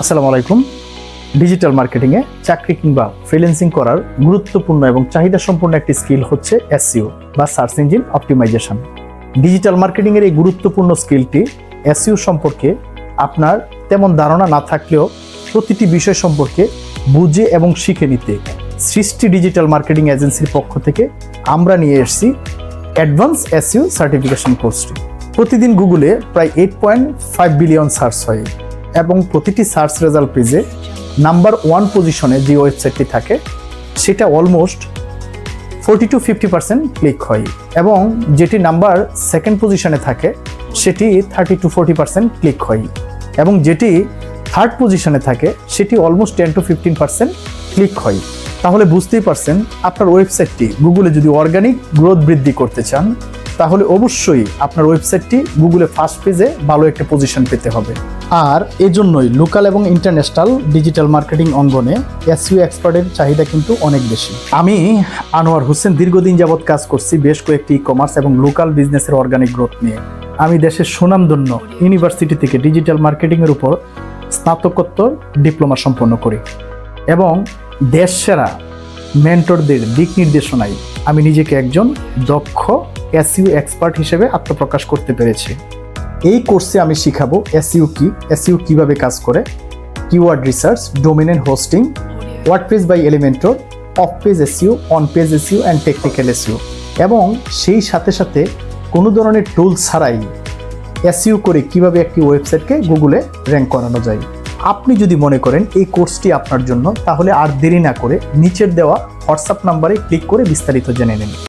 আসসালামু আলাইকুম। ডিজিটাল মার্কেটিংয়ে চাকরি কিংবা ফ্রিল্যান্সিং করার গুরুত্বপূর্ণ এবং চাহিদা সম্পন্ন একটি স্কিল হচ্ছে এসইও বা সার্চ ইঞ্জিন অপটিমাইজেশন। ডিজিটাল মার্কেটিংয়ের এই গুরুত্বপূর্ণ স্কিলটি এসইও সম্পর্কে আপনার তেমন ধারণা না থাকলেও প্রতিটি বিষয় সম্পর্কে বুঝে এবং শিখে নিতে সৃষ্টি ডিজিটাল মার্কেটিং এজেন্সির পক্ষ থেকে আমরা নিয়ে এসেছি অ্যাডভান্স এসইও সার্টিফিকেশন কোর্সটি। প্রতিদিন গুগলে প্রায় 8.5 বিলিয়ন সার্চ হয় এবং প্রতিটি সার্চ রেজাল্ট পেজে নাম্বার 1 পজিশনে যে ওয়েবসাইটটি থাকে সেটা অলমোস্ট 40-50% ক্লিক হয় এবং যেটি নাম্বার 2nd পজিশনে থাকে সেটি 30-40% ক্লিক হয় এবং যেটি 3rd পজিশনে থাকে সেটি অলমোস্ট 10-15% ক্লিক হয়। তাহলে বুঝতেই পারছেন আপনার ওয়েবসাইটটি গুগলে যদি অর্গানিক গ্রোথ বৃদ্ধি করতে চান তাহলে অবশ্যই আপনার ওয়েবসাইটটি গুগলে ফার্স্ট পেজে ভালো একটা পজিশন পেতে হবে। আর এজন্যই লোকাল এবং ইন্টারন্যাশনাল ডিজিটাল মার্কেটিং অঙ্গনে এসইও এক্সপার্টের চাহিদা কিন্তু অনেক বেশি। আমি আনোয়ার হোসেন দীর্ঘদিন যাবৎ কাজ করছি বেশ কয়েকটি ই কমার্স এবং লোকাল বিজনেসের অর্গানিক গ্রোথ নিয়ে। আমি দেশের সুনামধন্য ইউনিভার্সিটি থেকে ডিজিটাল মার্কেটিংয়ের উপর স্নাতকোত্তর ডিপ্লোমা সম্পন্ন করি এবং দেশ সেরা মেন্টরদের দিক নির্দেশনায় আমি নিজেকে একজন দক্ষ এসইও এক্সপার্ট হিসেবে আত্মপ্রকাশ করতে পেরেছি। এই কোর্সে আমি শিখাবো এসইও কি, এসইও কিভাবে কাজ করে, keyword research, domain and hosting, WordPress by Elementor, off page SEO, on page SEO and technical SEO এবং সেই সাথে সাথে কোনো ধরনের টুল ছাড়াই এসইও করে কিভাবে একটি ওয়েবসাইটকে গুগলে র্যাঙ্ক করানো যায়। আপনি যদি মনে করেন এই কোর্সটি আপনার জন্য তাহলে আর দেরি না করে নিচের দেওয়া হোয়াটসঅ্যাপ নাম্বারে ক্লিক করে বিস্তারিত জেনে নিন।